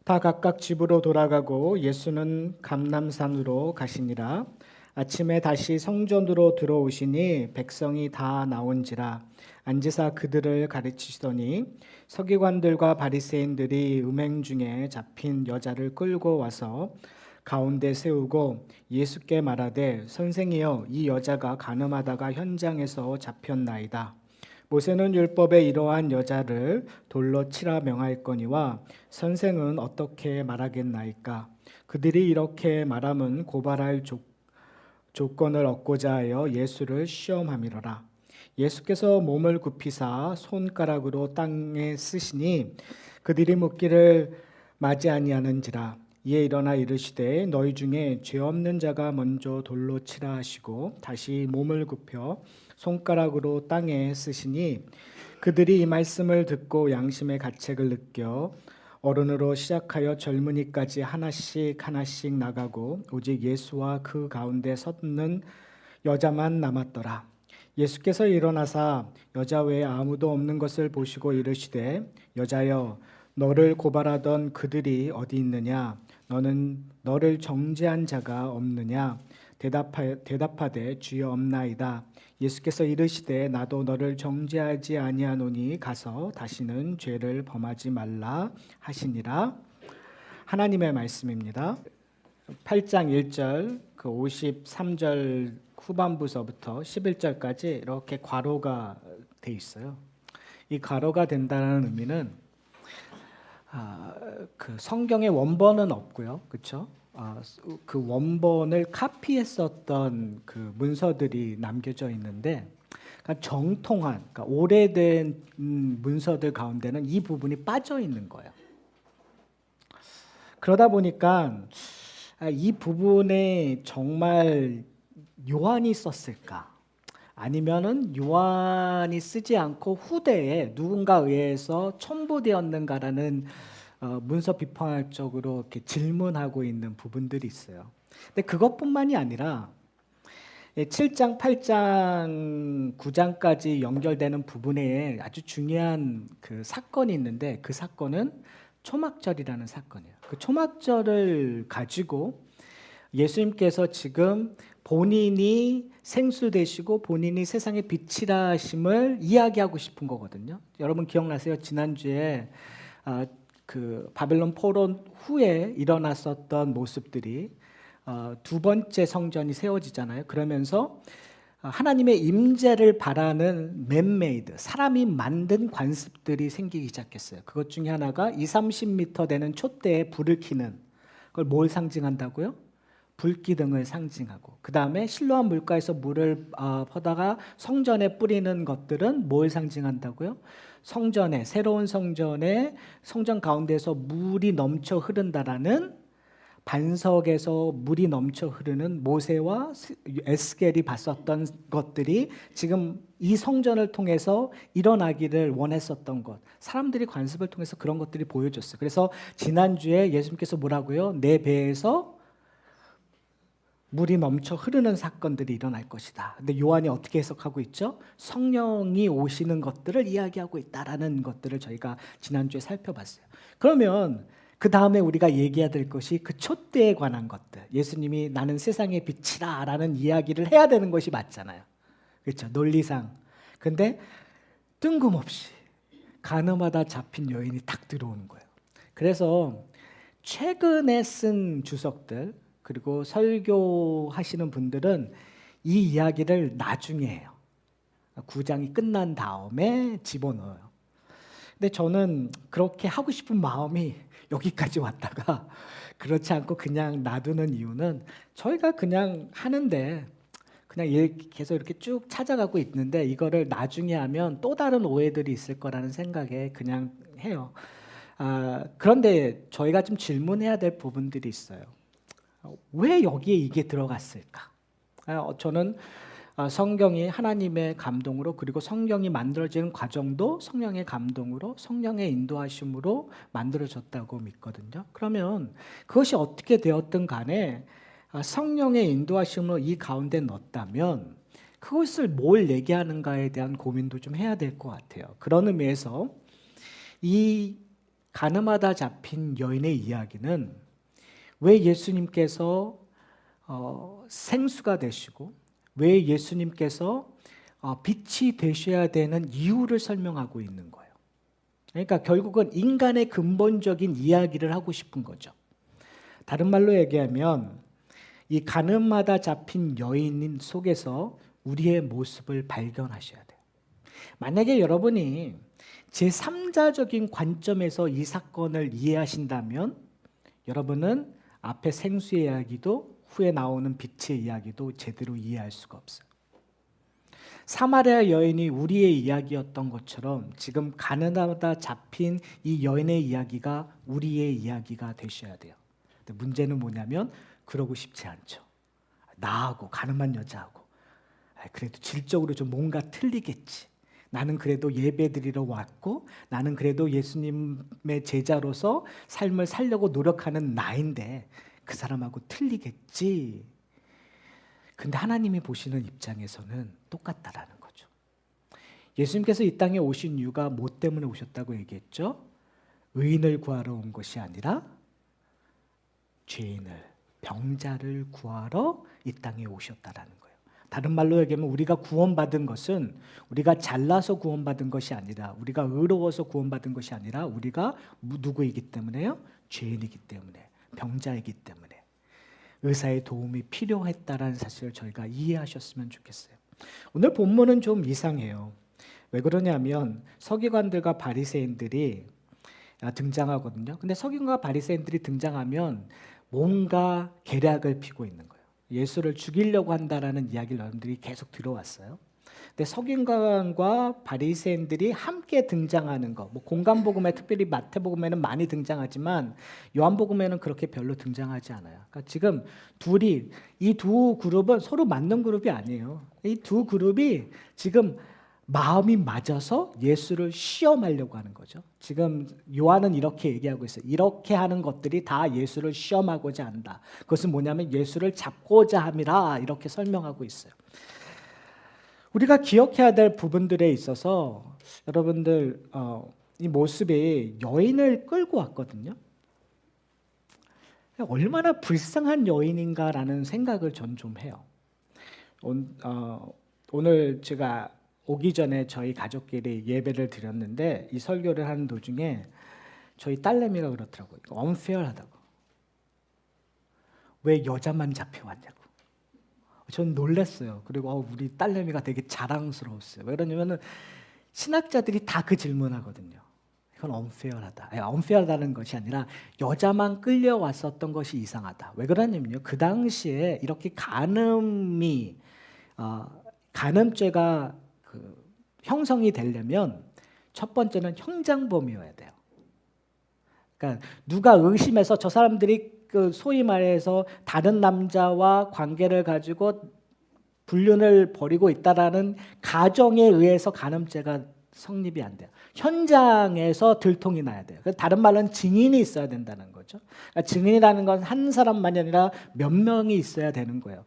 다 각각 집으로 돌아가고 예수는 감람산으로 가시니라. 아침에 다시 성전으로 들어오시니 백성이 다 나온지라. 앉으사 그들을 가르치시더니 서기관들과 바리새인들이 음행 중에 잡힌 여자를 끌고 와서 가운데 세우고 예수께 말하되 선생이여 이 여자가 간음하다가 현장에서 잡혔나이다. 모세는 율법에 이러한 여자를 돌로 치라 명하였거니와 선생은 어떻게 말하겠나이까? 그들이 이렇게 말함은 고발할 조건을 얻고자 하여 예수를 시험함이로라. 예수께서 몸을 굽히사 손가락으로 땅에 쓰시니 그들이 묻기를 마지 아니하는지라. 이에 일어나 이르시되 너희 중에 죄 없는 자가 먼저 돌로 치라 하시고 다시 몸을 굽혀 손가락으로 땅에 쓰시니 그들이 이 말씀을 듣고 양심의 가책을 느껴 어른으로 시작하여 젊은이까지 하나씩 하나씩 나가고 오직 예수와 그 가운데 섰는 여자만 남았더라. 예수께서 일어나사 여자 외에 아무도 없는 것을 보시고 이르시되 여자여 너를 고발하던 그들이 어디 있느냐? 너는 너를 정죄한 자가 없느냐? 대답하되 주여 없나이다. 예수께서 이르시되 나도 너를 정죄하지 아니하노니 가서 다시는 죄를 범하지 말라 하시니라. 하나님의 말씀입니다. 8장 1절 그 53절 후반부서부터 11절까지 이렇게 괄호가 돼 있어요. 이 괄호가 된다는 의미는 그 성경의 원본은 없고요, 그렇죠? 그 원본을 카피했었던 그 문서들이 남겨져 있는데, 그러니까 정통한, 그러니까 오래된 문서들 가운데는 이 부분이 빠져 있는 거예요. 그러다 보니까 이 부분에 정말 요한이 썼을까? 아니면은 요한이 쓰지 않고 후대에 누군가 의해서 첨부되었는가라는 문서 비판학적으로 이렇게 질문하고 있는 부분들이 있어요. 근데 그것뿐만이 아니라 7장, 8장, 9장까지 연결되는 부분에 아주 중요한 그 사건이 있는데 그 사건은 초막절이라는 사건이에요. 그 초막절을 가지고 예수님께서 지금 본인이 생수되시고 본인이 세상의 빛이라 하심을 이야기하고 싶은 거거든요. 여러분 기억나세요? 지난주에 그 바벨론 포로 후에 일어났었던 모습들이 두 번째 성전이 세워지잖아요. 그러면서 하나님의 임재를 바라는 맨메이드, 사람이 만든 관습들이 생기기 시작했어요. 그것 중에 하나가 20-30m 되는 촛대에 불을 켜는, 그걸 뭘 상징한다고요? 불기둥을 상징하고, 그 다음에 실로암 물가에서 물을 퍼다가 성전에 뿌리는 것들은 뭘 상징한다고요? 성전에, 새로운 성전에, 성전 가운데서 물이 넘쳐 흐른다라는, 반석에서 물이 넘쳐 흐르는 모세와 에스겔이 봤었던 것들이 지금 이 성전을 통해서 일어나기를 원했었던 것, 사람들이 관습을 통해서 그런 것들이 보여줬어요. 그래서 지난주에 예수님께서 뭐라고요? 내 배에서 물이 넘쳐 흐르는 사건들이 일어날 것이다. 근데 요한이 어떻게 해석하고 있죠? 성령이 오시는 것들을 이야기하고 있다라는 것들을 저희가 지난주에 살펴봤어요. 그러면 그 다음에 우리가 얘기해야 될 것이 그 촛대에 관한 것들. 예수님이 나는 세상의 빛이다 라는 이야기를 해야 되는 것이 맞잖아요. 그렇죠? 논리상. 근데 뜬금없이 간음하다 잡힌 여인이 탁 들어오는 거예요. 그래서 최근에 쓴 주석들 그리고 설교하시는 분들은 이 이야기를 나중에 해요. 9장이 끝난 다음에 집어넣어요. 근데 저는 그렇게 하고 싶은 마음이 여기까지 왔다가 그렇지 않고 그냥 놔두는 이유는 저희가 그냥 하는데 그냥 계속 이렇게 쭉 찾아가고 있는데 이거를 나중에 하면 또 다른 오해들이 있을 거라는 생각에 그냥 해요. 그런데 저희가 좀 질문해야 될 부분들이 있어요. 왜 여기에 이게 들어갔을까? 저는 성경이 하나님의 감동으로 그리고 성경이 만들어지는 과정도 성령의 감동으로 성령의 인도하심으로 만들어졌다고 믿거든요. 그러면 그것이 어떻게 되었든 간에 성령의 인도하심으로 이 가운데 넣었다면 그것을 뭘 얘기하는가에 대한 고민도 좀 해야 될 것 같아요. 그런 의미에서 이 가늠하다 잡힌 여인의 이야기는 왜 예수님께서 생수가 되시고 왜 예수님께서 빛이 되셔야 되는 이유를 설명하고 있는 거예요. 그러니까 결국은 인간의 근본적인 이야기를 하고 싶은 거죠. 다른 말로 얘기하면 이 가늠하다 잡힌 여인 속에서 우리의 모습을 발견하셔야 돼요. 만약에 여러분이 제3자적인 관점에서 이 사건을 이해하신다면 여러분은 앞에 생수의 이야기도 후에 나오는 빛의 이야기도 제대로 이해할 수가 없어요. 사마리아 여인이 우리의 이야기였던 것처럼 지금 가늠하다 잡힌 이 여인의 이야기가 우리의 이야기가 되셔야 돼요. 근데 문제는 뭐냐면 그러고 싶지 않죠. 나하고 가늠한 여자하고 그래도 질적으로 좀 뭔가 틀리겠지. 나는 그래도 예배드리러 왔고 나는 그래도 예수님의 제자로서 삶을 살려고 노력하는 나인데 그 사람하고 틀리겠지. 근데 하나님이 보시는 입장에서는 똑같다라는 거죠. 예수님께서 이 땅에 오신 이유가 뭐 때문에 오셨다고 얘기했죠? 의인을 구하러 온 것이 아니라 죄인을, 병자를 구하러 이 땅에 오셨다라는 거예요. 다른 말로 얘기하면 우리가 구원받은 것은 우리가 잘나서 구원받은 것이 아니라 우리가 의로워서 구원받은 것이 아니라 우리가 누구이기 때문에요? 죄인이기 때문에, 병자이기 때문에 의사의 도움이 필요했다라는 사실을 저희가 이해하셨으면 좋겠어요. 오늘 본문은 좀 이상해요. 왜 그러냐면 서기관들과 바리새인들이 등장하거든요. 근데 서기관과 바리새인들이 등장하면 뭔가 계략을 피고 있는 거예요. 예수를 죽이려고 한다라는 이야기를 여러분들이 계속 들어왔어요. 근데 서기관과 바리새인들이 함께 등장하는 거, 뭐 공간복음에 특별히 마태복음에는 많이 등장하지만 요한복음에는 그렇게 별로 등장하지 않아요. 그러니까 지금 이 두 그룹은 서로 맞는 그룹이 아니에요. 이 두 그룹이 지금 마음이 맞아서 예수를 시험하려고 하는 거죠. 지금 요한은 이렇게 얘기하고 있어요. 이렇게 하는 것들이 다 예수를 시험하고자 한다. 그것은 뭐냐면 예수를 잡고자 함이라 이렇게 설명하고 있어요. 우리가 기억해야 될 부분들에 있어서 여러분들 이 모습이 여인을 끌고 왔거든요. 얼마나 불쌍한 여인인가라는 생각을 전 좀 해요. 오늘 제가 오기 전에 저희 가족끼리 예배를 드렸는데 이 설교를 하는 도중에 저희 딸내미가 그렇더라고요. unfair하다고. 왜 여자만 잡혀왔냐고. 전 놀랐어요. 그리고 우리 딸내미가 되게 자랑스러웠어요. 왜 그러냐면은 신학자들이 다 그 질문하거든요. 이건 unfair하다. unfair하다는 것이 아니라 여자만 끌려왔었던 것이 이상하다. 왜 그러냐면요. 그 당시에 이렇게 간음죄가 형성이 되려면 첫 번째는 형장범이어야 돼요. 그러니까 누가 의심해서 저 사람들이 소위 말해서 다른 남자와 관계를 가지고 불륜을 벌이고 있다라는 가정에 의해서 간음죄가 성립이 안 돼요. 현장에서 들통이 나야 돼요. 다른 말로는 증인이 있어야 된다는 거죠. 그러니까 증인이라는 건 한 사람만이 아니라 몇 명이 있어야 되는 거예요.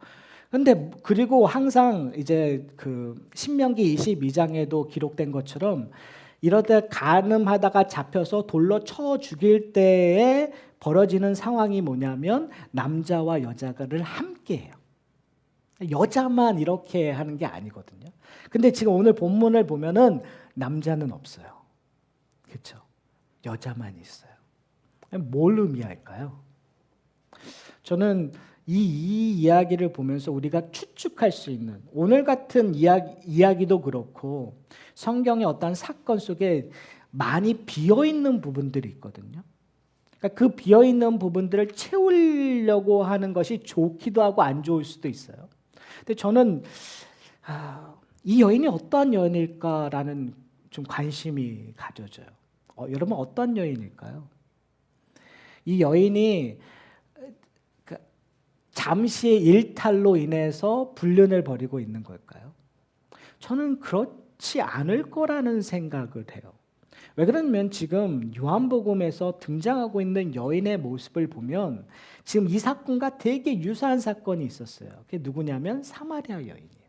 근데 그리고 항상 이제 그 신명기 22장에도 기록된 것처럼 이러다 간음하다가 잡혀서 돌로 쳐 죽일 때에 벌어지는 상황이 뭐냐면 남자와 여자를 함께 해요. 여자만 이렇게 하는 게 아니거든요. 근데 지금 오늘 본문을 보면은 남자는 없어요. 그렇죠? 여자만 있어요. 뭘 의미할까요? 저는 이 이야기를 보면서 우리가 추측할 수 있는 오늘 같은 이야기도 그렇고 성경의 어떤 사건 속에 많이 비어있는 부분들이 있거든요. 그러니까 그 비어있는 부분들을 채우려고 하는 것이 좋기도 하고 안 좋을 수도 있어요. 근데 저는 이 여인이 어떠한 여인일까라는 좀 관심이 가져져요. 여러분 어떤 여인일까요? 이 여인이 잠시의 일탈로 인해서 불륜을 벌이고 있는 걸까요? 저는 그렇지 않을 거라는 생각을 해요. 왜 그러냐면 지금 요한복음에서 등장하고 있는 여인의 모습을 보면 지금 이 사건과 되게 유사한 사건이 있었어요. 그게 누구냐면 사마리아 여인이에요.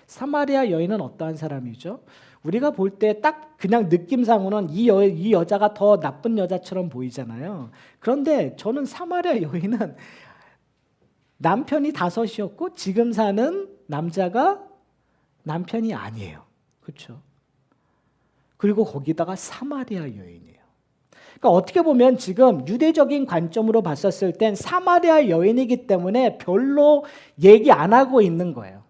사마리아 여인은 어떠한 사람이죠? 우리가 볼 때 딱 그냥 느낌상으로는 이 여자가 더 나쁜 여자처럼 보이잖아요. 그런데 저는 사마리아 여인은 남편이 5이었고 지금 사는 남자가 남편이 아니에요. 그렇죠? 그리고 거기다가 사마리아 여인이에요. 그러니까 어떻게 보면 지금 유대적인 관점으로 봤었을 땐 사마리아 여인이기 때문에 별로 얘기 안 하고 있는 거예요.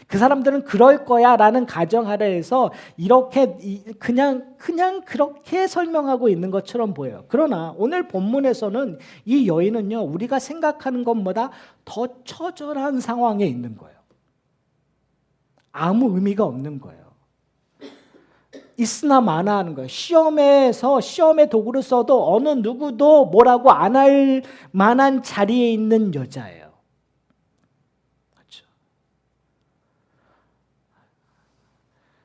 그 사람들은 그럴 거야 라는 가정하에서 이렇게 그냥 그렇게 설명하고 있는 것처럼 보여요. 그러나 오늘 본문에서는 이 여인은요, 우리가 생각하는 것보다 더 처절한 상황에 있는 거예요. 아무 의미가 없는 거예요. 있으나 마나 하는 거예요. 시험의 도구를 써도 어느 누구도 뭐라고 안 할 만한 자리에 있는 여자예요. 그렇죠?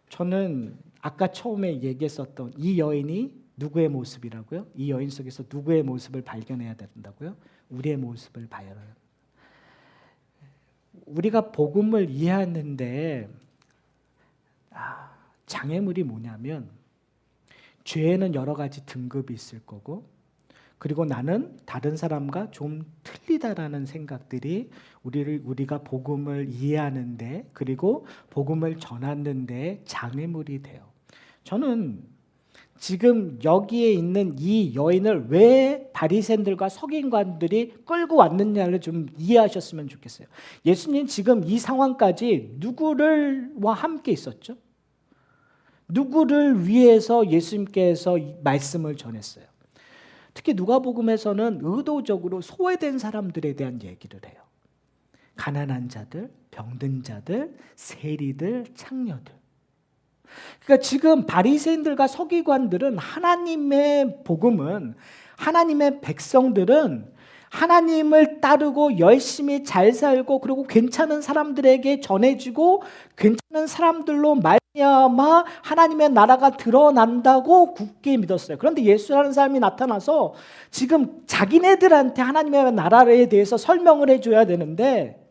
저는 아까 처음에 얘기했었던 이 여인이 누구의 모습이라고요? 이 여인 속에서 누구의 모습을 발견해야 된다고요? 우리의 모습을 발견해야. 우리가 복음을 이해하는데 장애물이 뭐냐면 죄에는 여러 가지 등급이 있을 거고, 그리고 나는 다른 사람과 좀 틀리다라는 생각들이 우리가 복음을 이해하는데, 그리고 복음을 전하는데 장애물이 돼요. 저는 지금 여기에 있는 이 여인을 왜 바리새인들과 서기관들이 끌고 왔느냐를 좀 이해하셨으면 좋겠어요. 예수님 지금 이 상황까지 누구와 함께 있었죠? 누구를 위해서 예수님께서 말씀을 전했어요? 특히 누가복음에서는 의도적으로 소외된 사람들에 대한 얘기를 해요. 가난한 자들, 병든 자들, 세리들, 창녀들. 그러니까 지금 바리새인들과 서기관들은 하나님의 복음은, 하나님의 백성들은 하나님을 따르고 열심히 잘 살고 그리고 괜찮은 사람들에게 전해지고 괜찮은 사람들로 말미암아 하나님의 나라가 드러난다고 굳게 믿었어요. 그런데 예수라는 사람이 나타나서 지금 자기네들한테 하나님의 나라에 대해서 설명을 해줘야 되는데,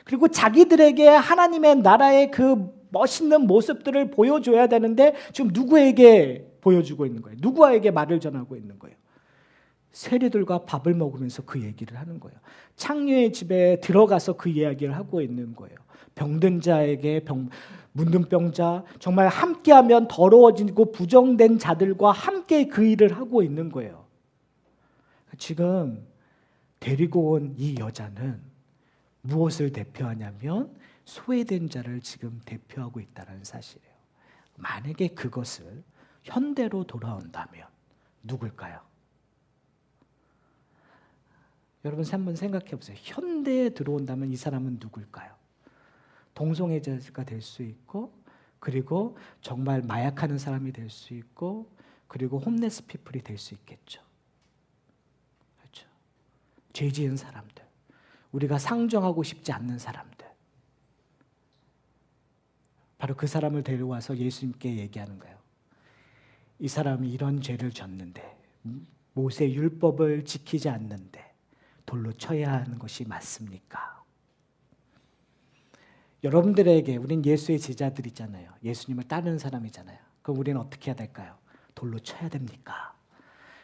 그리고 자기들에게 하나님의 나라의 그 멋있는 모습들을 보여줘야 되는데 지금 누구에게 보여주고 있는 거예요? 누구에게 말을 전하고 있는 거예요? 세리들과 밥을 먹으면서 그 얘기를 하는 거예요. 창녀의 집에 들어가서 그 이야기를 하고 있는 거예요. 병든 자에게 문둥병자, 정말 함께하면 더러워지고 부정된 자들과 함께 그 일을 하고 있는 거예요. 지금 데리고 온 이 여자는 무엇을 대표하냐면 소외된 자를 지금 대표하고 있다는 사실이에요. 만약에 그것을 현대로 돌아온다면 누굴까요? 여러분 한번 생각해 보세요. 현대에 들어온다면 이 사람은 누굴까요? 동성애자가 될 수 있고, 그리고 정말 마약하는 사람이 될 수 있고, 그리고 홈레스 피플이 될 수 있겠죠. 그렇죠? 죄 지은 사람들, 우리가 상정하고 싶지 않는 사람들, 바로 그 사람을 데려와서 예수님께 얘기하는 거예요. 이 사람이 이런 죄를 졌는데, 모세 율법을 지키지 않는데 돌로 쳐야 하는 것이 맞습니까? 여러분들에게, 우린 예수의 제자들이잖아요. 예수님을 따르는 사람이잖아요. 그럼 우리는 어떻게 해야 될까요? 돌로 쳐야 됩니까?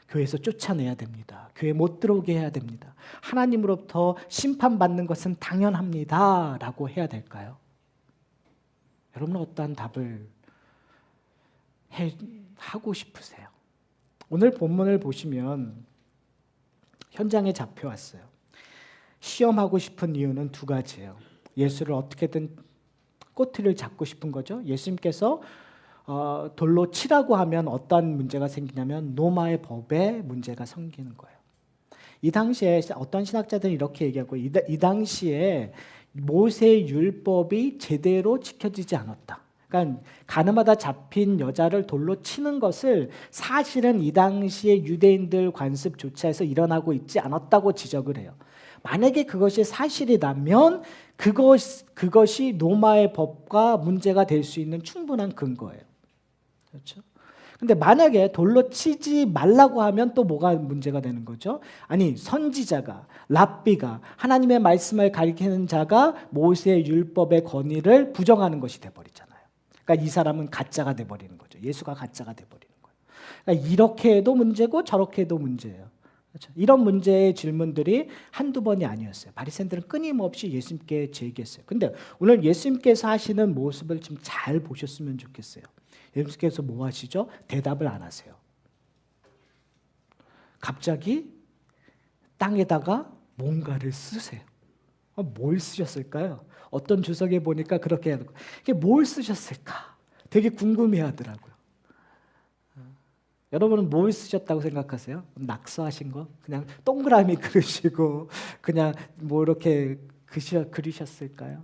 교회에서 쫓아내야 됩니다. 교회 못 들어오게 해야 됩니다. 하나님으로부터 심판받는 것은 당연합니다 라고 해야 될까요? 여러분은 어떠한 답을 하고 싶으세요? 오늘 본문을 보시면 현장에 잡혀왔어요. 시험하고 싶은 이유는 2가지예요. 예수를 어떻게든 꼬투리를 잡고 싶은 거죠. 예수님께서 돌로 치라고 하면 어떤 문제가 생기냐면 노마의 법에 문제가 생기는 거예요. 이 당시에 어떤 신학자들은 이렇게 얘기하고, 이 당시에 모세 율법이 제대로 지켜지지 않았다. 그러니까 가늠하다 잡힌 여자를 돌로 치는 것을 사실은 이 당시에 유대인들 관습 조차에서 일어나고 있지 않았다고 지적을 해요. 만약에 그것이 사실이라면 그것이 노마의 법과 문제가 될 수 있는 충분한 근거예요. 그렇죠? 근데 만약에 돌로 치지 말라고 하면 또 뭐가 문제가 되는 거죠? 아니, 선지자가, 랍비가, 하나님의 말씀을 가리키는 자가 모세의 율법의 권위를 부정하는 것이 돼버리잖아요. 그러니까 이 사람은 가짜가 돼버리는 거죠. 예수가 가짜가 돼버리는 거예요. 그러니까 이렇게 해도 문제고 저렇게 해도 문제예요. 그렇죠? 이런 문제의 질문들이 한두 번이 아니었어요. 바리새인들은 끊임없이 예수님께 제기했어요. 근데 오늘 예수님께서 하시는 모습을 좀 잘 보셨으면 좋겠어요. 예수님께서 뭐 하시죠? 대답을 안 하세요. 갑자기 땅에다가 뭔가를 쓰세요. 뭘 쓰셨을까요? 어떤 주석에 보니까 그렇게 해야 되고, 이게 뭘 쓰셨을까? 되게 궁금해하더라고요. 여러분은 뭘 쓰셨다고 생각하세요? 낙서하신 거? 그냥 동그라미 그리시고 그냥 뭐 이렇게 그리셨을까요?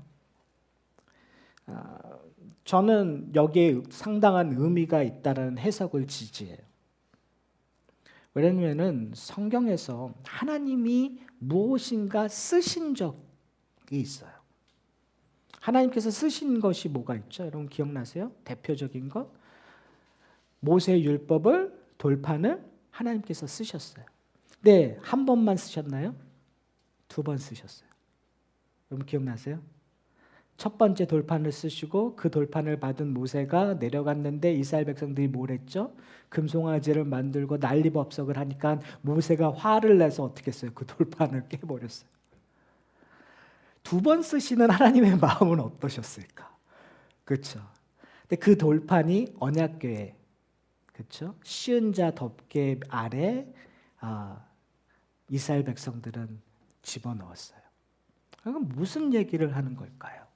저는 여기에 상당한 의미가 있다는 해석을 지지해요. 왜냐하면 성경에서 하나님이 무엇인가 쓰신 적이 있어요. 하나님께서 쓰신 것이 뭐가 있죠? 여러분 기억나세요? 대표적인 것? 모세의 율법을, 돌판을 하나님께서 쓰셨어요. 네, 한 번만 쓰셨나요? 두 번 쓰셨어요. 여러분 기억나세요? 첫 번째 돌판을 쓰시고 그 돌판을 받은 모세가 내려갔는데 이스라엘 백성들이 뭘 했죠? 금송아지를 만들고 난리법석을 하니까 모세가 화를 내서 어떻게 했어요? 그 돌판을 깨버렸어요. 두 번 쓰시는 하나님의 마음은 어떠셨을까? 그렇죠. 근데 그 돌판이 언약궤에, 그렇죠? 쉬은 자 덮개 아래 이스라엘 백성들은 집어넣었어요. 그럼 무슨 얘기를 하는 걸까요?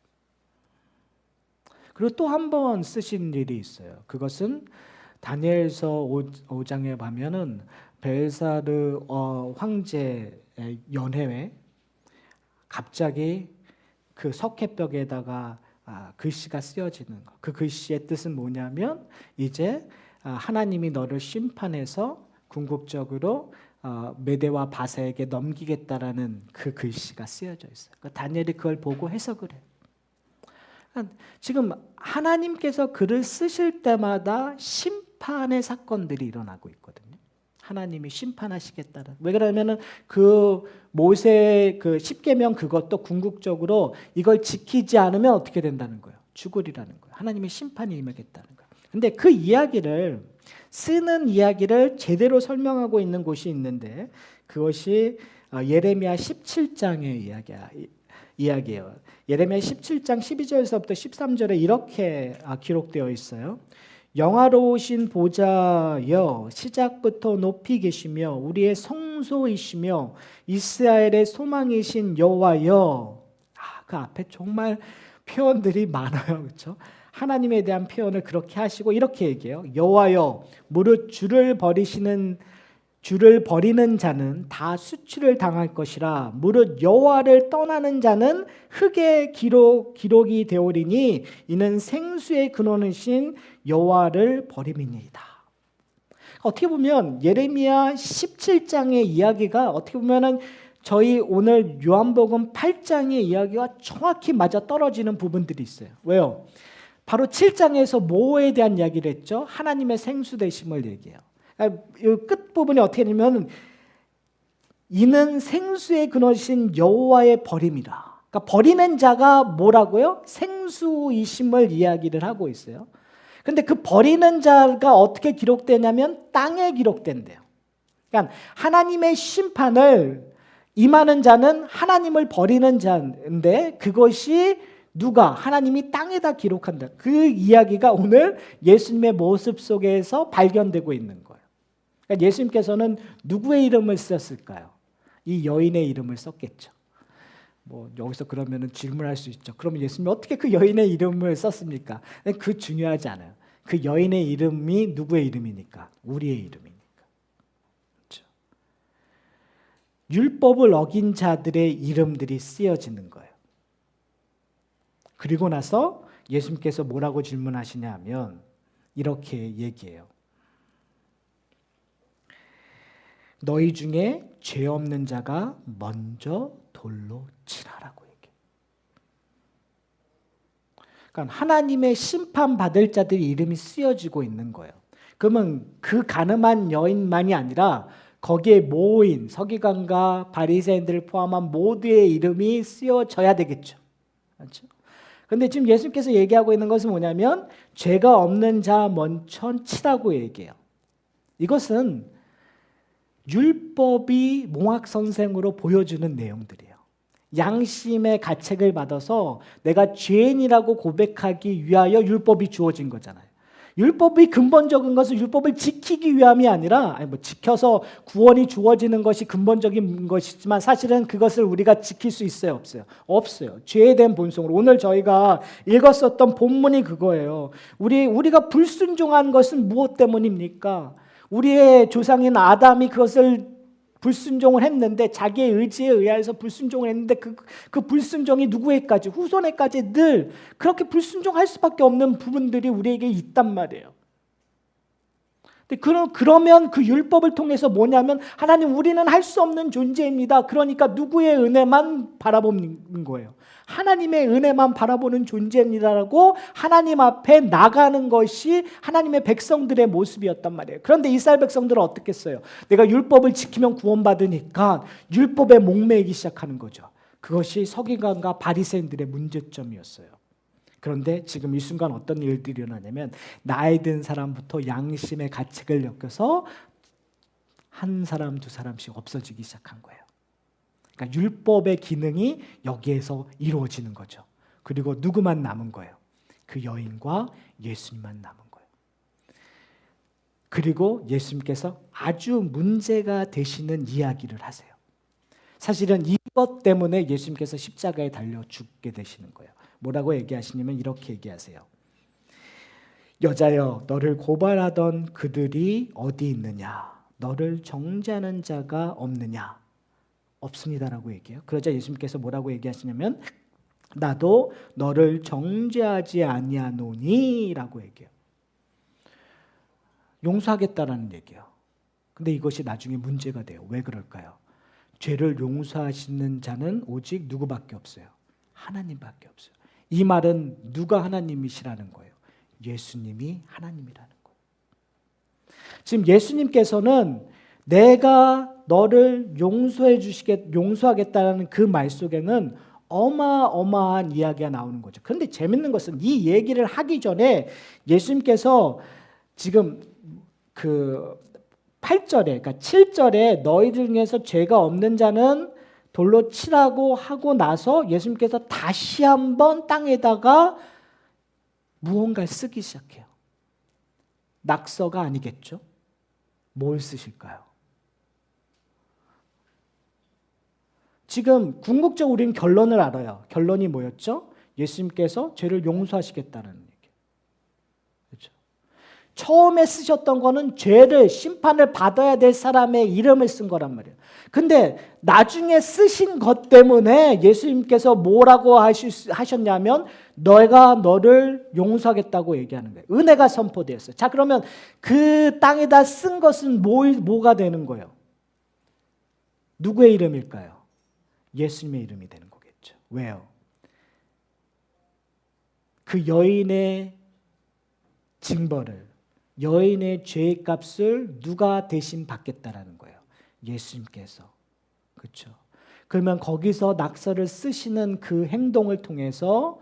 그리고 또 한 번 쓰신 일이 있어요. 그것은 다니엘서 5장에 보면은 벨사르 황제의 연회에 갑자기 그 석회벽에다가 글씨가 쓰여지는 것. 그 글씨의 뜻은 뭐냐면 이제 하나님이 너를 심판해서 궁극적으로 메대와 바사에게 넘기겠다라는 그 글씨가 쓰여져 있어요. 그러니까 다니엘이 그걸 보고 해석을 해요. 지금 하나님께서 글을 쓰실 때마다 심판의 사건들이 일어나고 있거든요. 하나님이 심판하시겠다는. 왜 그러냐면은 그 모세 그 십계명 그것도 궁극적으로 이걸 지키지 않으면 어떻게 된다는 거예요? 죽으리라는 거예요. 하나님의 심판이 임하겠다는 거예요. 근데 그 이야기를 쓰는 이야기를 제대로 설명하고 있는 곳이 있는데 그것이 예레미야 17장의 이야기예요. 예레미야 17장 12절에서부터 13절에 이렇게 기록되어 있어요. 영화로우신 보좌여 시작부터 높이 계시며 우리의 성소이시며 이스라엘의 소망이신 여호와여. 그 앞에 정말 표현들이 많아요. 그렇죠? 하나님에 대한 표현을 그렇게 하시고 이렇게 얘기해요. 여호와여 무릇 주를 버리는 자는 다 수치를 당할 것이라. 무릇 여호와를 떠나는 자는 흙의 기록이 되오리니 이는 생수의 근원이신 여호와를 버림이니이다. 어떻게 보면 예레미야 17장의 이야기가 어떻게 보면은 저희 오늘 요한복음 8장의 이야기와 정확히 맞아 떨어지는 부분들이 있어요. 왜요? 바로 7장에서 뭐에 대한 이야기를 했죠? 하나님의 생수되심을 얘기해요. 이 끝부분이 어떻게 되냐면 이는 생수의 근원이신 여호와의 버림이라. 그러니까 버리는 자가 뭐라고요? 생수이심을 이야기를 하고 있어요. 근데 그 버리는 자가 어떻게 기록되냐면 땅에 기록된대요. 그러니까 하나님의 심판을 임하는 자는 하나님을 버리는 자인데 그것이 누가? 하나님이 땅에다 기록한다. 그 이야기가 오늘 예수님의 모습 속에서 발견되고 있는 거예요. 그러니까 예수님께서는 누구의 이름을 썼을까요? 이 여인의 이름을 썼겠죠. 뭐 여기서 그러면은 질문할 수 있죠. 그러면 예수님이 어떻게 그 여인의 이름을 썼습니까? 그 중요하지 않아요. 그 여인의 이름이 누구의 이름이니까? 우리의 이름이니까. 그렇죠? 율법을 어긴 자들의 이름들이 쓰여지는 거예요. 그리고 나서 예수님께서 뭐라고 질문하시냐 하면 이렇게 얘기해요. 너희 중에 죄 없는 자가 먼저 돌로 치라라고 얘기해요. 그러니까 하나님의 심판받을 자들의 이름이 쓰여지고 있는 거예요. 그러면 그 가늠한 여인만이 아니라 거기에 모인 서기관과 바리새인들을 포함한 모두의 이름이 쓰여져야 되겠죠. 그렇죠? 그런데 지금 예수님께서 얘기하고 있는 것은 뭐냐면 죄가 없는 자 먼저 치라고 얘기해요. 이것은 율법이 몽학선생으로 보여주는 내용들이에요. 양심의 가책을 받아서 내가 죄인이라고 고백하기 위하여 율법이 주어진 거잖아요. 율법이 근본적인 것은 율법을 지키기 위함이 아니라 지켜서 구원이 주어지는 것이 근본적인 것이지만 사실은 그것을 우리가 지킬 수 있어요? 없어요? 없어요. 죄에 대한 본성으로. 오늘 저희가 읽었었던 본문이 그거예요. 우리가 불순종한 것은 무엇 때문입니까? 우리의 조상인 아담이 그것을 불순종을 했는데 자기의 의지에 의해서 불순종을 했는데 그 불순종이 누구에까지 후손에까지 늘 그렇게 불순종할 수밖에 없는 부분들이 우리에게 있단 말이에요. 근데 그러면 그 율법을 통해서 뭐냐면 하나님 우리는 할 수 없는 존재입니다. 그러니까 누구의 은혜만 바라보는 거예요. 하나님의 은혜만 바라보는 존재입니다라고 하나님 앞에 나가는 것이 하나님의 백성들의 모습이었단 말이에요. 그런데 이스라엘 백성들은 어떻게 했어요? 내가 율법을 지키면 구원받으니까 율법에 목매이기 시작하는 거죠. 그것이 서기관과 바리새인들의 문제점이었어요. 그런데 지금 이 순간 어떤 일들이 일어나냐면 나이 든 사람부터 양심의 가책을 엮여서 한 사람 두 사람씩 없어지기 시작한 거예요. 그러니까 율법의 기능이 여기에서 이루어지는 거죠. 그리고 누구만 남은 거예요? 그 여인과 예수님만 남은 거예요. 그리고 예수님께서 아주 문제가 되시는 이야기를 하세요. 사실은 이것 때문에 예수님께서 십자가에 달려 죽게 되시는 거예요. 뭐라고 얘기하시냐면 이렇게 얘기하세요. 여자여 너를 고발하던 그들이 어디 있느냐? 너를 정죄하는 자가 없느냐? 없습니다라고 얘기해요. 그러자 예수님께서 뭐라고 얘기하시냐면 나도 너를 정죄하지 아니하노니라고 얘기해요. 용서하겠다라는 얘기예요. 근데 이것이 나중에 문제가 돼요. 왜 그럴까요? 죄를 용서하시는 자는 오직 누구밖에 없어요? 하나님밖에 없어요. 이 말은 누가 하나님이시라는 거예요? 예수님이 하나님이라는 거예요. 지금 예수님께서는 내가 너를 용서하겠다는 그 말 속에는 어마어마한 이야기가 나오는 거죠. 그런데 재밌는 것은 이 얘기를 하기 전에 예수님께서 지금 그 8절에, 그러니까 7절에 너희들 중에서 죄가 없는 자는 돌로 치라고 하고 나서 예수님께서 다시 한번 땅에다가 무언가를 쓰기 시작해요. 낙서가 아니겠죠? 뭘 쓰실까요? 지금 궁극적으로 우리는 결론을 알아요. 결론이 뭐였죠? 예수님께서 죄를 용서하시겠다는 얘기. 그렇죠? 처음에 쓰셨던 거는 죄를 심판을 받아야 될 사람의 이름을 쓴 거란 말이에요. 근데 나중에 쓰신 것 때문에 예수님께서 뭐라고 하셨냐면 내가 너를 용서하겠다고 얘기하는 거예요. 은혜가 선포되었어요. 자, 그러면 그 땅에다 쓴 것은 뭐가 되는 거예요? 누구의 이름일까요? 예수님의 이름이 되는 거겠죠. 왜요? 그 여인의 징벌을, 여인의 죄의 값을 누가 대신 받겠다라는 거예요? 예수님께서. 그렇죠. 그러면 거기서 낙서를 쓰시는 그 행동을 통해서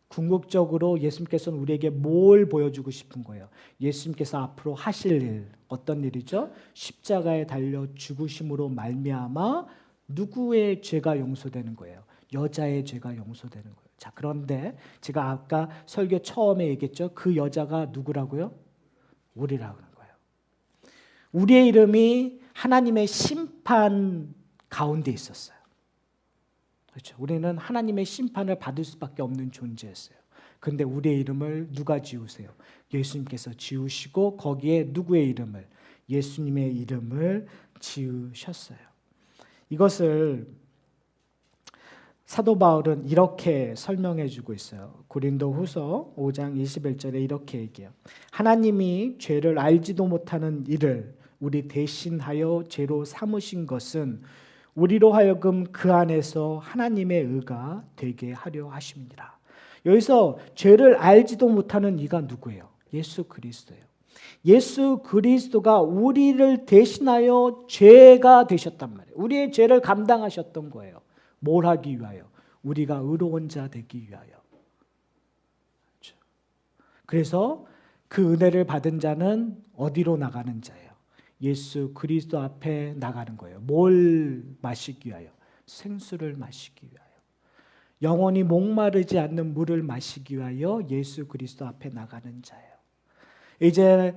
궁극적으로 예수님께서는 우리에게 뭘 보여주고 싶은 거예요? 예수님께서 앞으로 하실 일, 어떤 일이죠? 십자가에 달려 죽으심으로 말미암아 누구의 죄가 용서되는 거예요? 여자의 죄가 용서되는 거예요. 자, 그런데 제가 아까 설교 처음에 얘기했죠. 그 여자가 누구라고요? 우리라고 하는 거예요. 우리의 이름이 하나님의 심판 가운데 있었어요. 그렇죠. 우리는 하나님의 심판을 받을 수밖에 없는 존재였어요. 그런데 우리의 이름을 누가 지우세요? 예수님께서 지우시고 거기에 누구의 이름을? 예수님의 이름을 지으셨어요. 이것을 사도 바울은 이렇게 설명해 주고 있어요. 고린도후서 5장 21절에 이렇게 얘기해요. 하나님이 죄를 알지도 못하는 이를 우리 대신하여 죄로 삼으신 것은 우리로 하여금 그 안에서 하나님의 의가 되게 하려 하심이니라. 여기서 죄를 알지도 못하는 이가 누구예요? 예수 그리스도예요. 예수 그리스도가 우리를 대신하여 죄가 되셨단 말이에요. 우리의 죄를 감당하셨던 거예요. 뭘 하기 위하여? 우리가 의로운 자 되기 위하여. 그래서 그 은혜를 받은 자는 어디로 나가는 자예요? 예수 그리스도 앞에 나가는 거예요. 뭘 마시기 위하여? 생수를 마시기 위하여. 영원히 목마르지 않는 물을 마시기 위하여 예수 그리스도 앞에 나가는 자예요. 이제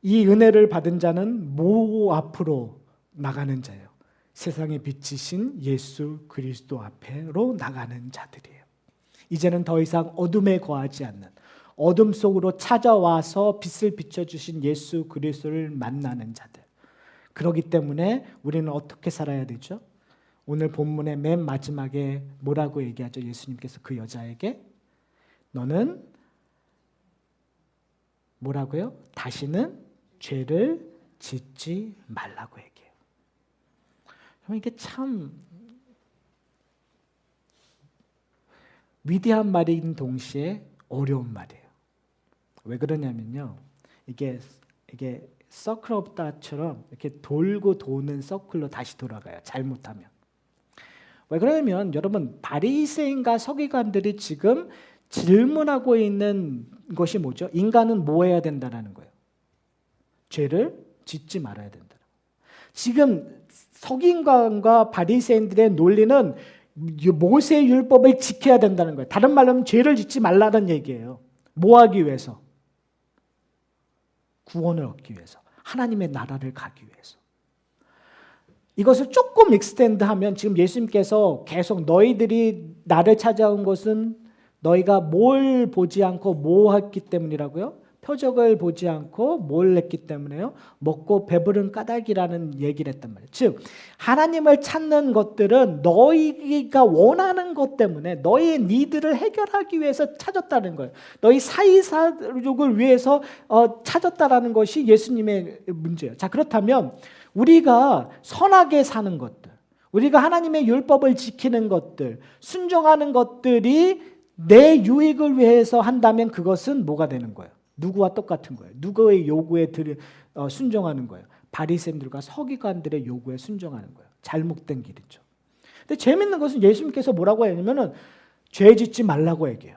이 은혜를 받은 자는 뭐 앞으로 나가는 자예요? 세상의 빛이신 예수 그리스도 앞으로 나가는 자들이에요. 이제는 더 이상 어둠에 거하지 않는, 어둠 속으로 찾아와서 빛을 비춰주신 예수 그리스도를 만나는 자들. 그렇기 때문에 우리는 어떻게 살아야 되죠? 오늘 본문의 맨 마지막에 뭐라고 얘기하죠? 예수님께서 그 여자에게 너는 뭐라고요? 다시는 죄를 짓지 말라고 얘기해요. 이게 참 위대한 말인 동시에 어려운 말이에요. 왜 그러냐면요, 이게 서클 오브 다처럼 이렇게 돌고 도는 서클로 다시 돌아가요. 잘못하면. 왜 그러냐면 여러분, 바리새인과 서기관들이 지금 질문하고 있는 것이 뭐죠? 인간은 뭐 해야 된다는 거예요? 죄를 짓지 말아야 된다. 지금 서기관과 바리새인들의 논리는 모세의 율법을 지켜야 된다는 거예요. 다른 말로 하면 죄를 짓지 말라는 얘기예요. 뭐 하기 위해서? 구원을 얻기 위해서. 하나님의 나라를 가기 위해서. 이것을 조금 익스텐드하면 지금 예수님께서 계속 너희들이 나를 찾아온 것은 너희가 뭘 보지 않고 뭐 했기 때문이라고요? 표적을 보지 않고 뭘 했기 때문에요? 먹고 배부른 까닭이라는 얘기를 했단 말이에요. 즉 하나님을 찾는 것들은 너희가 원하는 것 때문에 너희의 니드를 해결하기 위해서 찾았다는 거예요. 너희 사이사욕을 위해서 찾았다라는 것이 예수님의 문제예요. 자, 그렇다면 우리가 선하게 사는 것들, 우리가 하나님의 율법을 지키는 것들, 순종하는 것들이 내 유익을 위해서 한다면 그것은 뭐가 되는 거예요? 누구와 똑같은 거예요? 누구의 요구에 순종하는 거예요? 바리새인들과 서기관들의 요구에 순종하는 거예요. 잘못된 길이죠. 근데 재밌는 것은 예수님께서 뭐라고 하냐면은 죄 짓지 말라고 얘기해요.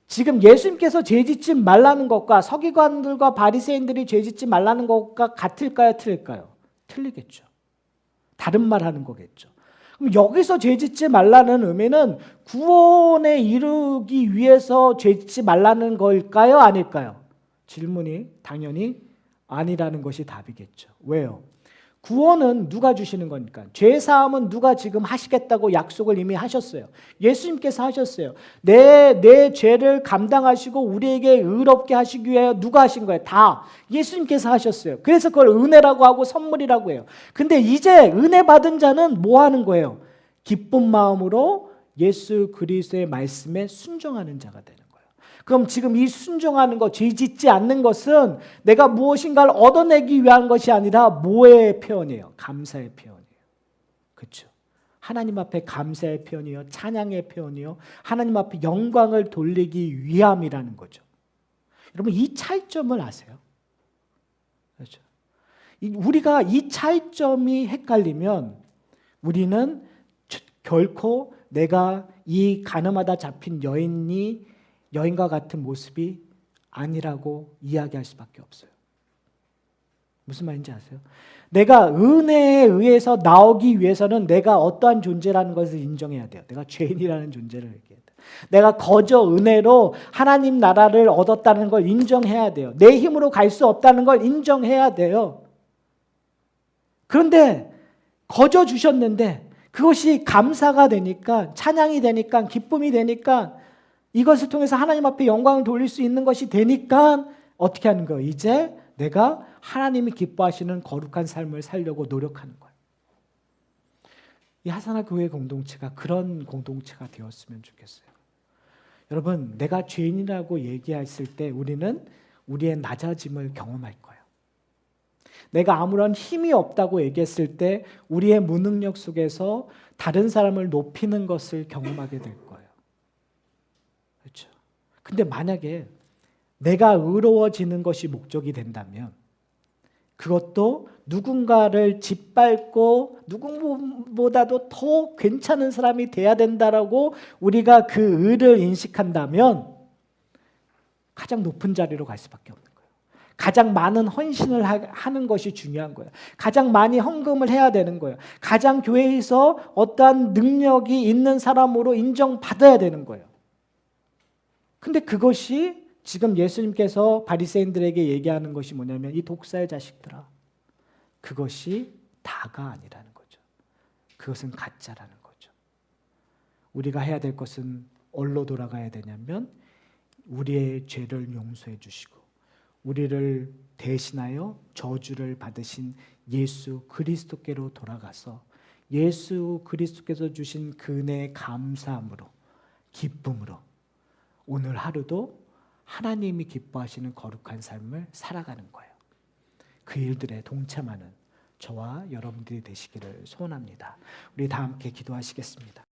지금 예수님께서 죄 짓지 말라는 것과 서기관들과 바리새인들이 죄 짓지 말라는 것과 같을까요? 틀릴까요? 틀리겠죠. 다른 말 하는 거겠죠. 그럼 여기서 죄 짓지 말라는 의미는 구원에 이르기 위해서 죄 짓지 말라는 걸까요? 아닐까요? 질문이 당연히 아니라는 것이 답이겠죠. 왜요? 구원은 누가 주시는 거니까? 죄 사함은 누가 지금 하시겠다고 약속을 이미 하셨어요. 예수님께서 하셨어요. 내 죄를 감당하시고 우리에게 의롭게 하시기 위해 누가 하신 거예요? 다 예수님께서 하셨어요. 그래서 그걸 은혜라고 하고 선물이라고 해요. 근데 이제 은혜 받은 자는 뭐 하는 거예요? 기쁜 마음으로 예수 그리스도의 말씀에 순종하는 자가 되는 거예요. 그럼 지금 이 순종하는 것, 죄 짓지 않는 것은 내가 무엇인가를 얻어내기 위한 것이 아니라 뭐의 표현이에요? 감사의 표현이에요. 그렇죠? 하나님 앞에 감사의 표현이요, 찬양의 표현이요, 하나님 앞에 영광을 돌리기 위함이라는 거죠. 여러분, 이 차이점을 아세요? 그렇죠? 우리가 이 차이점이 헷갈리면 우리는 결코 내가 이 가늠하다 잡힌 여인과 같은 모습이 아니라고 이야기할 수밖에 없어요. 무슨 말인지 아세요? 내가 은혜에 의해서 나오기 위해서는 내가 어떠한 존재라는 것을 인정해야 돼요. 내가 죄인이라는 존재를 얘기해야 돼요. 내가 거저 은혜로 하나님 나라를 얻었다는 걸 인정해야 돼요. 내 힘으로 갈 수 없다는 걸 인정해야 돼요. 그런데 거저 주셨는데 그것이 감사가 되니까, 찬양이 되니까, 기쁨이 되니까, 이것을 통해서 하나님 앞에 영광을 돌릴 수 있는 것이 되니까 어떻게 하는 거예요? 이제 내가 하나님이 기뻐하시는 거룩한 삶을 살려고 노력하는 거예요. 이 하사나 교회 공동체가 그런 공동체가 되었으면 좋겠어요. 여러분, 내가 죄인이라고 얘기했을 때 우리는 우리의 낮아짐을 경험할 거예요. 내가 아무런 힘이 없다고 얘기했을 때 우리의 무능력 속에서 다른 사람을 높이는 것을 경험하게 될 거예요. 그렇죠? 근데 만약에 내가 의로워지는 것이 목적이 된다면 그것도 누군가를 짓밟고 누구보다도 더 괜찮은 사람이 돼야 된다라고 우리가 그 의를 인식한다면 가장 높은 자리로 갈 수밖에 없는 거예요. 가장 많은 헌신을 하는 것이 중요한 거예요. 가장 많이 헌금을 해야 되는 거예요. 가장 교회에서 어떠한 능력이 있는 사람으로 인정받아야 되는 거예요. 근데 그것이 지금 예수님께서 바리새인들에게 얘기하는 것이 뭐냐면 이 독사의 자식들아, 그것이 다가 아니라는 거죠. 그것은 가짜라는 거죠. 우리가 해야 될 것은 어디로 돌아가야 되냐면 우리의 죄를 용서해 주시고 우리를 대신하여 저주를 받으신 예수 그리스도께로 돌아가서 예수 그리스도께서 주신 그 은혜의 감사함으로 기쁨으로 오늘 하루도 하나님이 기뻐하시는 거룩한 삶을 살아가는 거예요. 그 일들에 동참하는 저와 여러분들이 되시기를 소원합니다. 우리 다 함께 기도하시겠습니다.